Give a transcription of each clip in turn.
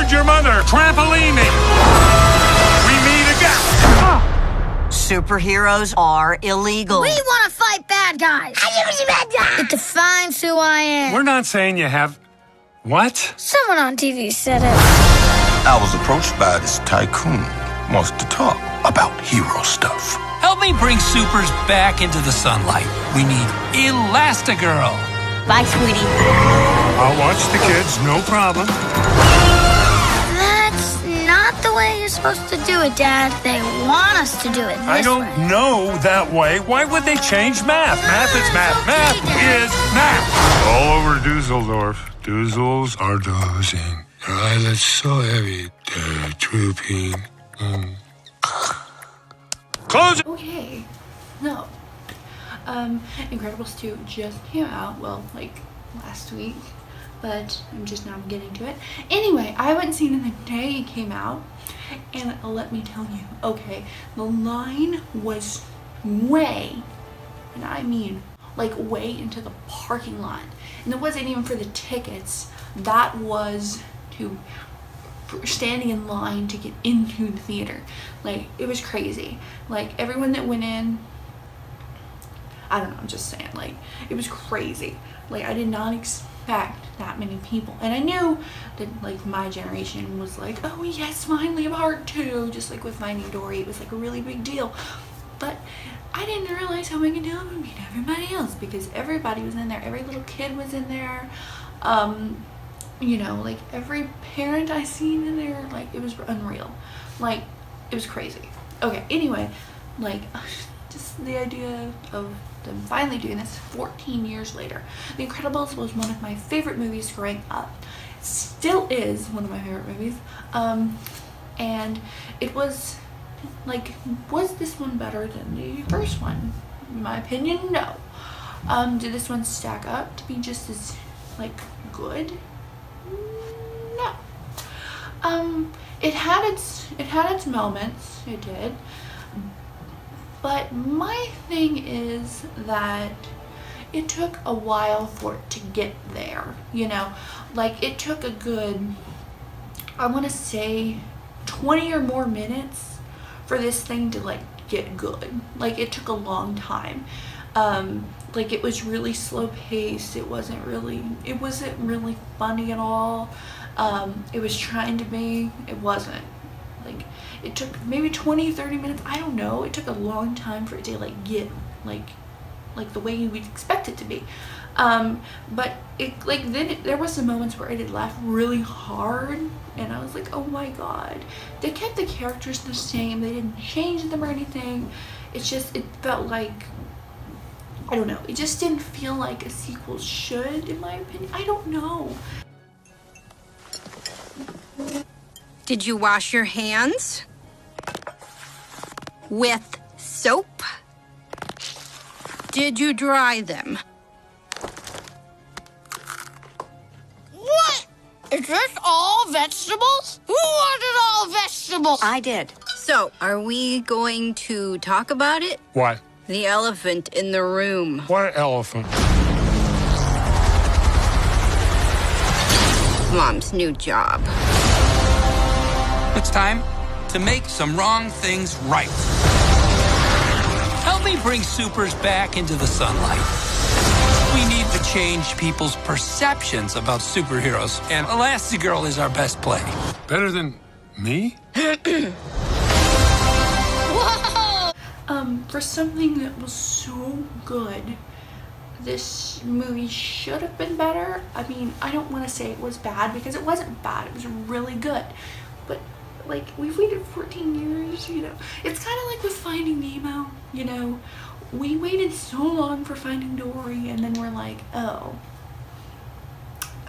heard your mother. Trampolining. We meet again. Superheroes are illegal. We want to fight bad guys. It defines who I am. We're not saying you have... What? Someone on TV said it. I was approached by this tycoon. Wants to talk about hero stuff. Help me bring supers back into the sunlight. We need Elastigirl. Bye, sweetie. I'll watch the kids, no problem. That's not the way you're supposed to do it, Dad. They want us to do it this I don't way. know that way. Why would they change math? Math is math. Math is math. All over Dusseldorf. Doozles are dozing. Their eyelids so heavy, they're drooping. Close it! Okay, no. Incredibles 2 just came out, well, like last week, but I'm just now getting to it. Anyway, I haven't seen it the day it came out, and let me tell you, okay, the line was way, and I mean like way into the parking lot, and it wasn't even for the tickets. That was for standing in line to get into the theater. Like, it was crazy. Like, everyone that went in, I don't know, I'm just saying, like, it was crazy. Like, I did not expect that many people, and I knew that, like, my generation was like, oh yes, finally a part 2, just like with Finding Dory. It was like a really big deal, but I didn't realize how big a deal it would be to everybody else, because everybody was in there. Every little kid was in there. You know, like every parent I seen in there, like it was unreal. Like, it was crazy. Okay, anyway, like just the idea of them finally doing this 14 years later. The Incredibles was one of my favorite movies growing up. It still is one of my favorite movies. And it was like, was this one better than the first one? In my opinion, no. Did this one stack up to be just as like good? No. It had its moments, it did. But my thing is that it took a while for it to get there, you know? Like, it took a good, I want to say 20 or more minutes for this thing to like get good. Like, it took a long time. Like, it was really slow paced. It wasn't really funny at all. It was trying to be, it wasn't. Like, it took maybe 20-30 minutes, I don't know. It took a long time for it to like get like the way you would expect it to be. But it like there was some moments where I did laugh really hard, and I was like, oh my god. They kept the characters the same. They didn't change them or anything. It's just, it felt like, I don't know, it just didn't feel like a sequel should, in my opinion. I don't know. Did you wash your hands? With soap? Did you dry them? What? Is this all vegetables? Who wanted all vegetables? I did. So, are we going to talk about it? What? The elephant in the room. What elephant? Mom's new job. It's time to make some wrong things right. Help me bring supers back into the sunlight. We need to change people's perceptions about superheroes, and Elastigirl is our best play. Better than me? For something that was so good, this movie should have been better. I mean, I don't want to say it was bad, because it wasn't bad. It was really good. But, like, we've waited 14 years, you know. It's kind of like with Finding Nemo, you know. We waited so long for Finding Dory, and then we're like, oh,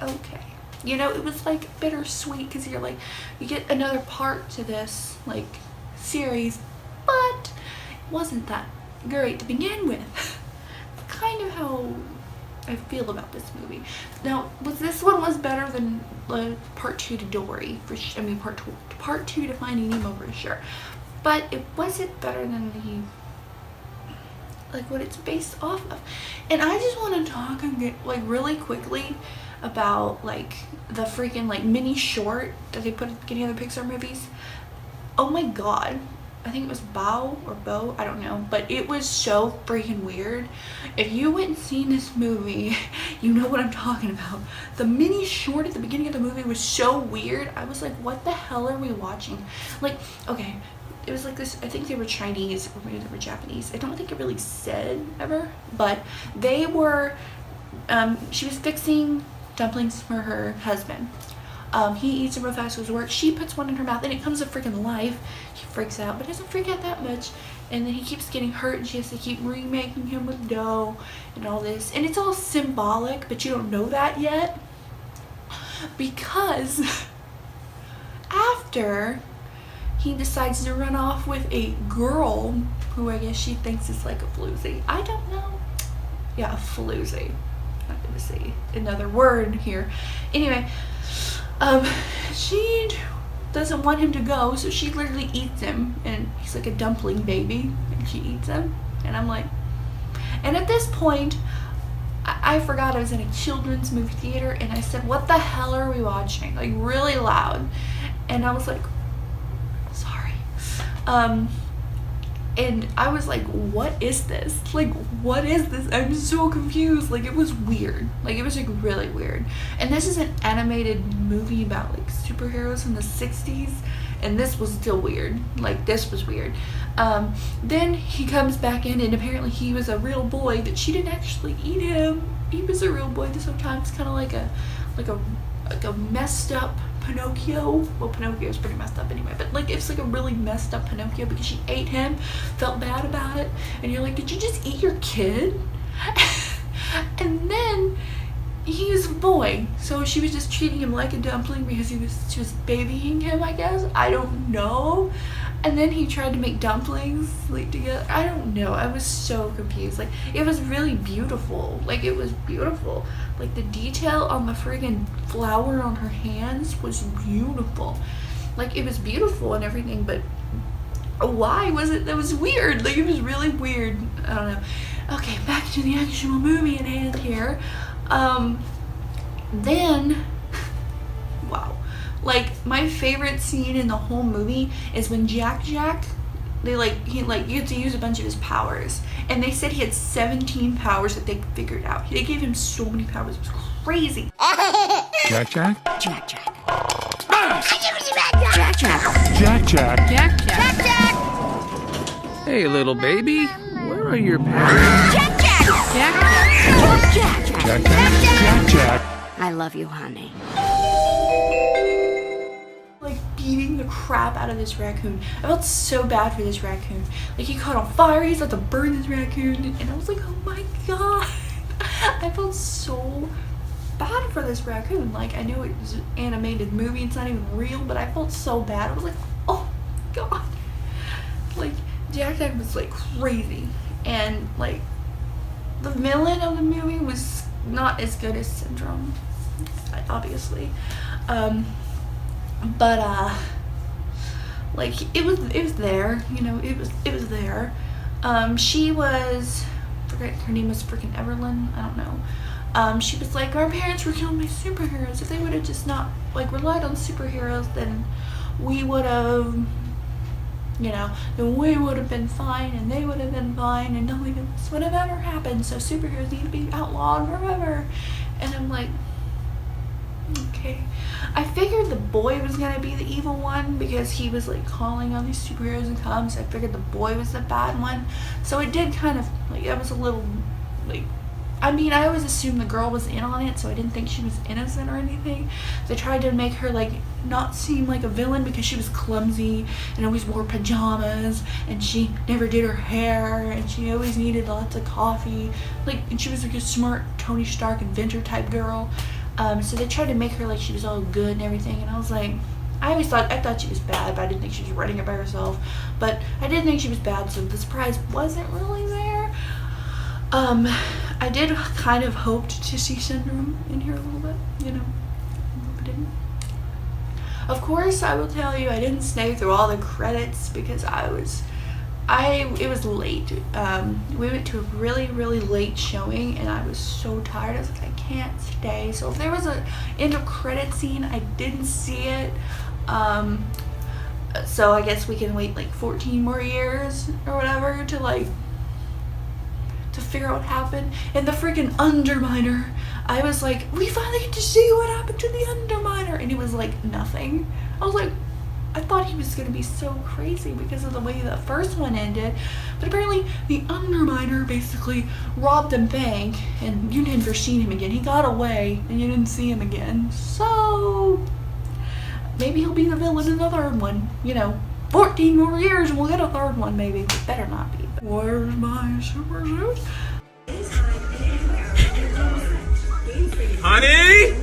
okay. You know, it was, like, bittersweet, because you're like, you get another part to this, like, series, but it wasn't that great to begin with. Kind of how I feel about this movie. Now, this one was better than part 2 to Dory, I mean part 2 to Finding Nemo for sure, but it wasn't better than like what it's based off of. And I just want to talk like really quickly about like the freaking like mini short that they put at the beginning of the Pixar movies. Oh my god. I think it was Bo, I don't know, but it was so freaking weird. If you went and seen this movie, you know what I'm talking about. The mini short at the beginning of the movie was so weird. I was like, what the hell are we watching? Like, okay, it was like this, I think they were Chinese or maybe they were Japanese. I don't think it really said ever, but they were, she was fixing dumplings for her husband. He eats them real fast with his work. She puts one in her mouth and it comes to freaking life. He freaks out, but doesn't freak out that much. And then he keeps getting hurt and she has to keep remaking him with dough and all this. And it's all symbolic, but you don't know that yet. Because after he decides to run off with a girl who I guess she thinks is like a floozy. I don't know. Yeah, a floozy. I'm not gonna say another word here. Anyway, she doesn't want him to go, so she literally eats him, and he's like a dumpling baby, and she eats him, and I'm like, and at this point, I forgot I was in a children's movie theater, and I said, what the hell are we watching? Like, really loud, and I was like, sorry, and I was like, what is this? Like, what is this? I'm so confused. Like, it was weird. Like, it was like really weird. And this is an animated movie about like superheroes in the 60s. And this was still weird. Like, this was weird. Then he comes back in and apparently he was a real boy, that she didn't actually eat him. He was a real boy this whole time. It's kind of like a messed up Pinocchio. Well, Pinocchio is pretty messed up anyway, but like it's like a really messed up Pinocchio because she ate him, felt bad about it, and you're like, did you just eat your kid? And then he was a boy, so she was just treating him like a dumpling because she was babying him, I guess. I don't know. And then he tried to make dumplings like together. I don't know. I was so confused. Like, it was really beautiful. Like, it was beautiful. Like, the detail on the friggin' flower on her hands was beautiful. Like, it was beautiful and everything, but why was it? That was weird. Like, it was really weird. I don't know. Okay, back to the actual movie at hand here. Then, wow. Like, my favorite scene in the whole movie is when Jack, he had to use a bunch of his powers. And they said he had 17 powers that they figured out. They gave him so many powers. It was crazy. Jack? Jack. Hey, little baby, where are your parents? Jack. I love you, honey. Like, beating the crap out of this raccoon. I felt so bad for this raccoon. Like, he caught on fire, he's about to burn this raccoon, and I was like, oh my god. I felt so bad for this raccoon. Like, I know it was an animated movie, it's not even real, but I felt so bad. I was like, oh god. Like, Jack was like crazy, and like the villain of the movie was not as good as Syndrome, obviously, but like it was there, you know, it was there. She was, I forget, her name was freaking Everlyn, I don't know. She was like, our parents were killing my superheroes. If they would have just not like relied on superheroes, then we would have, you know, then we would have been fine and they would have been fine and nothing else would have ever happened. So superheroes need to be outlawed forever. And I'm like, okay. I figured the boy was gonna be the evil one because he was like calling on these superheroes and come. So I figured the boy was the bad one. So it did kind of like, that was a little like, I mean, I always assumed the girl was in on it, so I didn't think she was innocent or anything. They tried to make her like not seem like a villain because she was clumsy and always wore pajamas and she never did her hair and she always needed lots of coffee. Like, and she was like a smart Tony Stark inventor type girl. So they tried to make her like she was all good and everything, and I was like, I thought she was bad, but I didn't think she was running it by herself. But I did think she was bad, so the surprise wasn't really there. I did kind of hoped to see Syndrome in here a little bit, you know, I didn't. Of course, I will tell you, I didn't stay through all the credits because I was It was late. We went to a really, really late showing, and I was so tired. I was like, I can't stay. So if there was a end of credit scene, I didn't see it. So I guess we can wait like 14 more years or whatever to figure out what happened. And the freaking Underminer, I was like, we finally get to see what happened to the Underminer, and it was like nothing. I was like, I thought he was going to be so crazy because of the way the first one ended, but apparently the Underminer basically robbed a bank, and you never seen him again. He got away, and you didn't see him again. So maybe he'll be the villain in the third one. 14 more years and we'll get a third one, maybe. It better not be. Where's my super suit? Honey?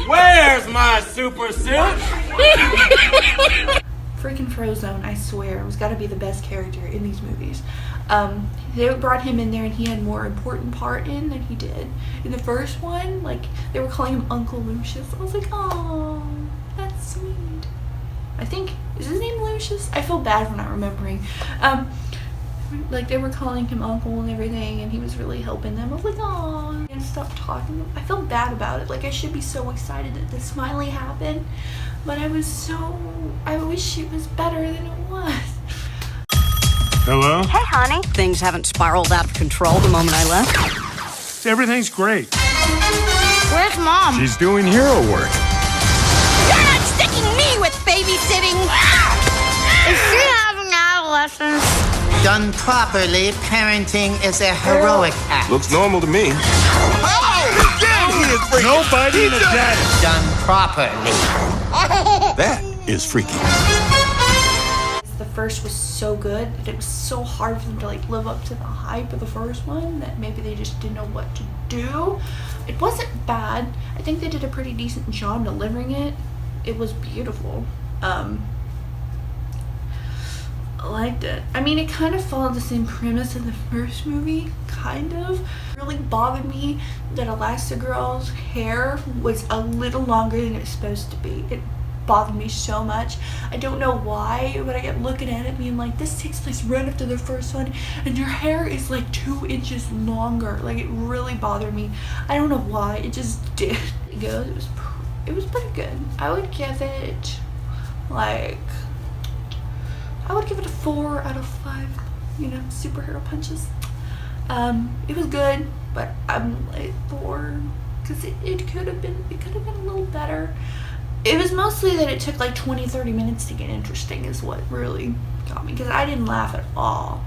Where's my super suit? Freaking Frozone, I swear, was gotta be the best character in these movies. They brought him in there and he had a more important part in than he did. In the first one, they were calling him Uncle Lucius. I was like, oh, that's sweet. I think, is his name Lucius? I feel bad for not remembering. They were calling him uncle and everything, and he was really helping them. I was like, oh, and stop talking. I felt bad about it. I should be so excited that this finally happened, but I wish it was better than it was. Hello? Hey, honey. Things haven't spiraled out of control the moment I left. Everything's great. Where's Mom? She's doing hero work. You're not sticking me with babysitting. Is she having adolescence? Done properly, parenting is a heroic act. Looks normal to me. No biting the daddy. Done properly. That is freaky. The first was so good that it was so hard for them to live up to the hype of the first one that maybe they just didn't know what to do. It wasn't bad. I think they did a pretty decent job delivering it. It was beautiful. I liked it. I mean, it kind of followed the same premise of the first movie, kind of. It really bothered me that Elastigirl's hair was a little longer than it was supposed to be. It bothered me so much. I don't know why, but I kept looking at it being like, this takes place right after the first one, and your hair is 2 inches longer. It really bothered me. I don't know why, it just did. It was pretty good. I would give it a 4 out of 5, superhero punches. It was good, but I'm 4, because it could have been a little better. It was mostly that it took 20-30 minutes to get interesting is what really got me, because I didn't laugh at all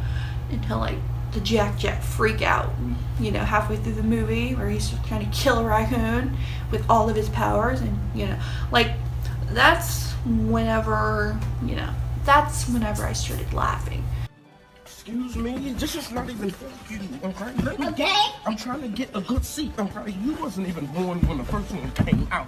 until the Jack freak out, halfway through the movie where he's trying to kill a raccoon with all of his powers, and that's whenever I started laughing. Excuse me, this is not even for you, okay? Let me I'm trying to get a good seat, okay? You wasn't even born when the first one came out.